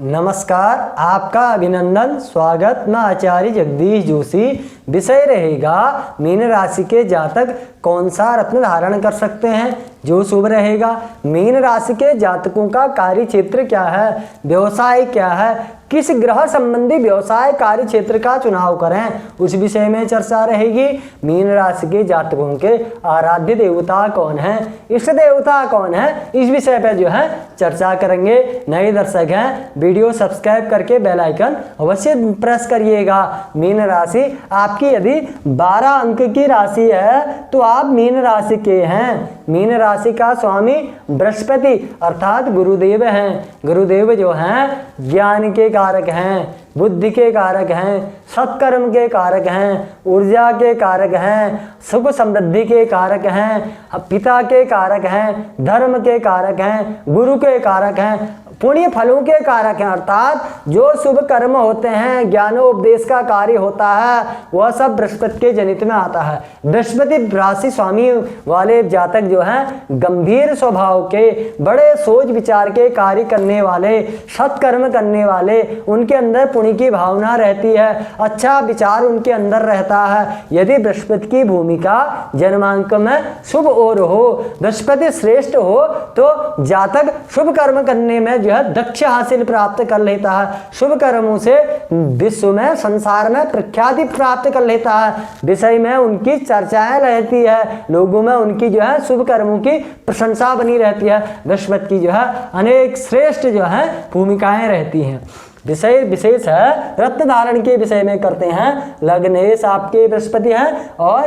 नमस्कार, आपका अभिनंदन, स्वागत। मैं आचार्य जगदीश जोशी। विषय रहेगा मीन राशि के जातक कौन सा रत्न धारण कर सकते हैं जो शुभ रहेगा। मीन राशि के जातकों का कार्य क्षेत्र क्या है, व्यवसाय क्या है, किस ग्रह संबंधी व्यवसाय कार्य क्षेत्र का चुनाव करें, उस विषय में चर्चा रहेगी। मीन राशि के जातकों के आराध्य देवता कौन है, इष्ट देवता कौन है, इस विषय पर जो है चर्चा करेंगे। नए दर्शक हैं, वीडियो सब्सक्राइब करके बेल आइकन अवश्य प्रेस करिएगा। मीन राशि आपकी यदि 12 अंक की राशि है तो आप मीन राशि के हैं। मीन राशि का स्वामी बृहस्पति अर्थात गुरुदेव हैं। गुरुदेव जो हैं ज्ञान के कारक हैं, बुद्धि के कारक हैं, सत्कर्म के कारक हैं, ऊर्जा के कारक हैं, सुख समृद्धि के कारक हैं, पिता के कारक हैं, धर्म के कारक हैं, गुरु के कारक हैं, पुण्य फलों के कारक हैं। अर्थात जो शुभ कर्म होते हैं, ज्ञानोपदेश का कार्य होता है, वह सब बृहस्पति के जनित में आता है। बृहस्पति राशि स्वामी वाले जातक जो हैं गंभीर स्वभाव के, बड़े सोच विचार के कार्य करने वाले, सत्कर्म करने वाले, उनके अंदर पुण्य की भावना रहती है, अच्छा विचार उनके अंदर रहता है। यदि बृहस्पति की भूमिका जन्मांक में शुभ और हो, बृहस्पति श्रेष्ठ हो, तो जातक शुभ कर्म करने में जो है दक्ष हासिल प्राप्त कर लेता है। शुभ कर्मों से विश्व में, संसार में प्रख्याति प्राप्त कर लेता है। विषय में उनकी चर्चाएं रहती है, लोगों में उनकी जो है शुभ कर्मों की प्रशंसा बनी रहती है। बृहस्पति की जो है अनेक श्रेष्ठ जो है भूमिकाएं रहती हैं। विषय विशेष है रत्न धारण के विषय में करते हैं। लग्नेश आपके बृहस्पति हैं और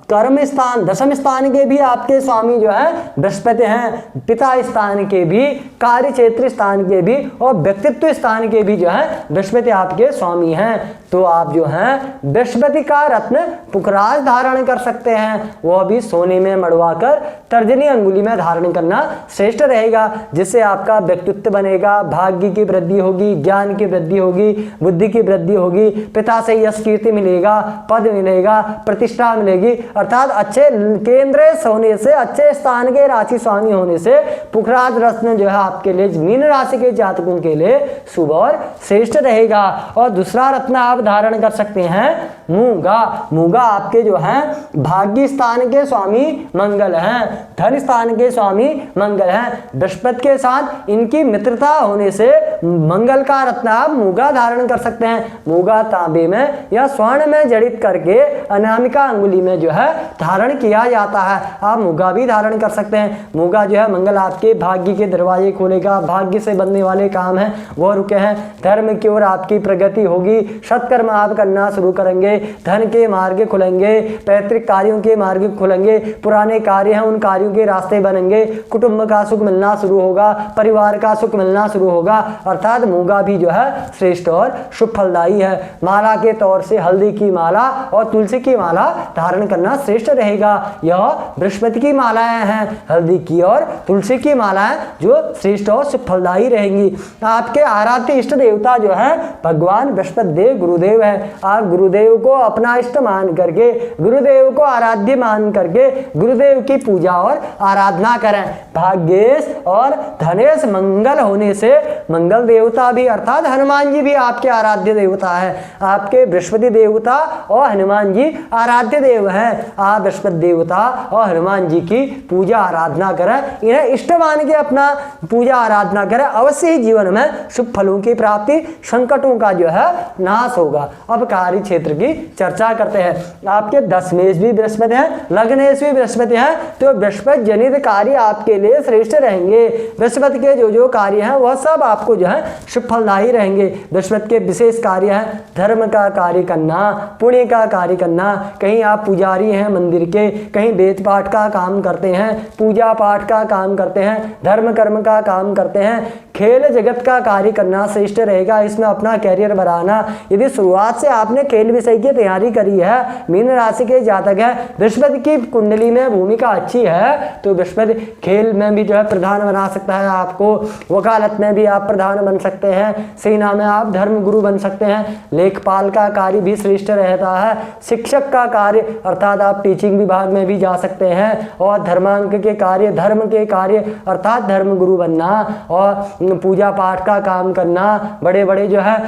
कर्म स्थान दशम स्थान के भी आपके स्वामी जो है बृहस्पति हैं। पिता स्थान के भी, कार्य क्षेत्र स्थान के भी और व्यक्तित्व स्थान के भी जो है बृहस्पति आपके स्वामी हैं। तो आप जो हैं बृहस्पति का रत्न पुखराज धारण कर सकते हैं, वह भी सोने में मड़वाकर तर्जनी अंगुली में धारण करना श्रेष्ठ रहेगा, जिससे आपका व्यक्तित्व बनेगा, भाग्य की वृद्धि होगी, ज्ञान की वृद्धि होगी, बुद्धि की वृद्धि होगी, पिता से यश कीर्ति मिलेगा, पद मिलेगा, प्रतिष्ठा मिलेगी। अर्थात अच्छे केंद्र होने से, अच्छे स्थान के राशि स्वामी होने से पुखराज रत्न जो है आपके लिए, मीन राशि के जातकों के लिए शुभ और श्रेष्ठ रहेगा। और दूसरा रत्न आप धारण कर सकते हैं मूंगा। मूंगा आपके जो हैं भाग्य स्थान के स्वामी मंगल हैं, धन स्थान के स्वामी मंगल हैं। बृहस्पति के साथ इनकी मित्रता होने से मंगल का रत्न आप मूंगा धारण कर सकते हैं। मूंगा तांबे में या स्वर्ण में जड़ित करके अनामिका अंगुली में जो है धारण किया जाता है। आप मूंगा भी धारण कर सकते हैं। मूंगा जो है मंगल आपके भाग्य के दरवाजे खोलेगा, भाग्य से बनने वाले काम हैं वो रुके हैं, धर्म की ओर आपकी प्रगति होगी, सत्कर्म आप करना शुरू करेंगे, धन के मार्ग खुलेंगे, पैतृक कार्यों के मार्ग खुलेंगे, पुराने कार्य हैं उन कार्यों के रास्ते बनेंगे, कुटुंब का सुख मिलना शुरू होगा, परिवार का सुख मिलना शुरू होगा। अर्थात मूंगा भी जो है श्रेष्ठ और शुभ फलदायी है। माला के तौर से हल्दी की माला और तुलसी की माला धारण करना श्रेष्ठ रहेगा। यह बृहस्पति की मालाएं हैं, हल्दी की और तुलसी की मालाएं जो श्रेष्ठ और शुभ फलदायी रहेंगी। आपके आराध्य इष्ट देवता जो है भगवान बृहस्पति देव गुरुदेव है। आप गुरुदेव को अपना इष्ट मान करके, गुरुदेव को आराध्य मान करके गुरुदेव की पूजा और आराधना करें। भाग्येश और धनेश मंगल होने से मंगल देवता भी अर्थात हनुमान जी भी आपके आराध्य देवता है। आपके बृहस्पति देवता और हनुमान जी आराध्य देव हैं। आप बृहस्पति देवता और हनुमान जी की पूजा आराधना करें, इन्हें इष्ट मान के अपना पूजा आराधना करें, अवश्य ही जीवन में शुभ फलों की प्राप्ति, संकटों का जो है नाश होगा। अब कार्य क्षेत्र की चर्चा करते हैं। आपके दशमेश भी बृहस्पति हैं, लग्नेश भी बृहस्पति हैं, तो बृहस्पति जनित कार्य आपके लिए श्रेष्ठ रहेंगे। बृहस्पति के जो जो कार्य हैं वह सब आपको जो है शुभ फलदायी रहेंगे। बृहस्पति के विशेष कार्य हैं धर्म का कार्य करना, पुण्य का कार्य करना। कहीं आप पुजारी हैं मंदिर के, कहीं वेद पाठ का काम करते हैं, पूजा पाठ का काम करते हैं, धर्म कर्म का काम करते हैं, खेल जगत का कार्य करना श्रेष्ठ रहेगा। इसमें अपना कैरियर बनाना, यदि शुरुआत से आपने खेल विषय की तैयारी करी है, मीन राशि के जातक है, बृहस्पति की कुंडली में भूमिका अच्छी है, तो बृहस्पति खेल में भी जो है प्रधान बना सकता है आपको। वकालत में भी आप प्रधान बन सकते हैं, सही नाम है, आप धर्म गुरु बन सकते हैं। लेखपाल का कार्य भी श्रेष्ठ रहता है। शिक्षक का कार्य अर्थात आप टीचिंग विभाग में भी जा सकते हैं। और धर्मांक के कार्य, धर्म के कार्य अर्थात धर्म गुरु बनना और पूजा पाठ का काम करना, बड़े बड़े जो है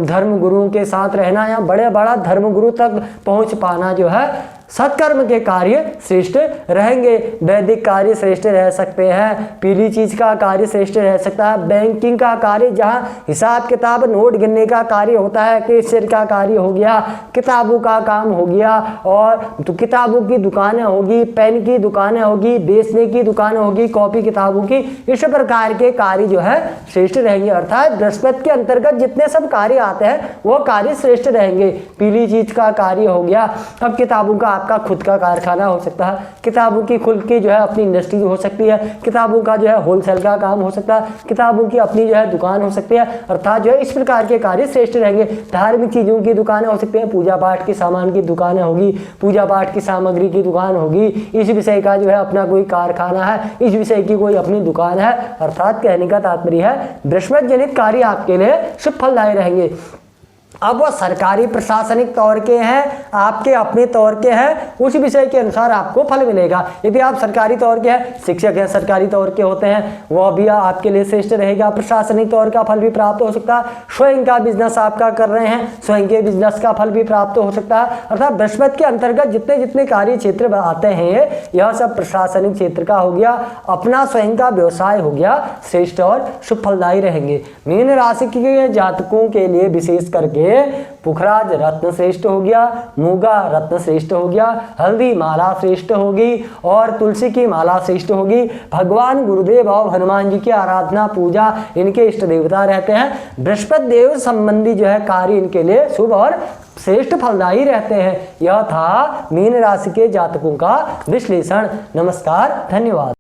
धर्म गुरुओं के साथ रहना या बड़ा धर्म गुरु तक पहुंच पाना जो है सत्कर्म के कार्य श्रेष्ठ रहेंगे। वैदिक कार्य श्रेष्ठ रह सकते हैं। पीली चीज का कार्य श्रेष्ठ रह सकता है। बैंकिंग का कार्य, जहां हिसाब किताब नोट गिनने का कार्य होता है, कैशियर का कार्य हो गया, किताबों का काम हो गया, और तो किताबों की दुकानें होगी, पेन की दुकानें होगी, बेचने की दुकानें होगी, कॉपी किताबों की, इस प्रकार के कार्य जो है श्रेष्ठ रहेंगे। अर्थात बृहस्पति के अंतर्गत जितने सब कार्य आते हैं वो कार्य श्रेष्ठ रहेंगे। पीली चीज का कार्य हो गया। अब किताबों का आपका खुद का कारखाना हो सकता है, किताबों की खुद की जो है अपनी इंडस्ट्री हो सकती है, किताबों का जो है होलसेल का काम हो सकता है, किताबों की अपनी जो है दुकान हो सकती है। अर्थात जो है इस प्रकार के कार्य श्रेष्ठ रहेंगे। धार्मिक चीजों की दुकानें हो सकती हैं, पूजा पाठ के सामान की दुकानें होगी, पूजा पाठ की सामग्री की दुकान होगी, इस विषय का जो है अपना कोई कारखाना है, इस विषय की कोई अपनी दुकान है। अर्थात कहने का तात्पर्य है बृहस्पति जनित कार्य आपके लिए शुभ फलदायी रहेंगे। अब वो सरकारी प्रशासनिक तौर के हैं, आपके अपने तौर के हैं, उस विषय के अनुसार आपको फल मिलेगा। यदि आप सरकारी तौर के हैं, शिक्षक हैं, सरकारी तौर के होते हैं, वह भी आपके लिए श्रेष्ठ रहेगा। प्रशासनिक तौर का फल भी प्राप्त हो सकता है। स्वयं का बिजनेस आपका कर रहे हैं, स्वयं के बिजनेस का फल भी प्राप्त हो सकता है। अर्थात बृहस्पति के अंतर्गत जितने जितने कार्य क्षेत्र आते हैं, यह सब प्रशासनिक क्षेत्र का हो गया, अपना स्वयं का व्यवसाय हो गया, श्रेष्ठ और शुभ फलदायी रहेंगे। मीन राशि के जातकों के लिए विशेष करके पुखराज रत्न श्रेष्ठ हो गया, मूंगा रत्न श्रेष्ठ हो गया, हल्दी माला श्रेष्ठ होगी और तुलसी की माला श्रेष्ठ होगी। भगवान गुरुदेव और हनुमान जी की आराधना पूजा इनके इष्ट देवता रहते हैं। बृहस्पति देव संबंधी जो है कार्य इनके लिए शुभ और श्रेष्ठ फलदायी रहते हैं। यह था मीन राशि के जातकों का विश्लेषण। नमस्कार, धन्यवाद।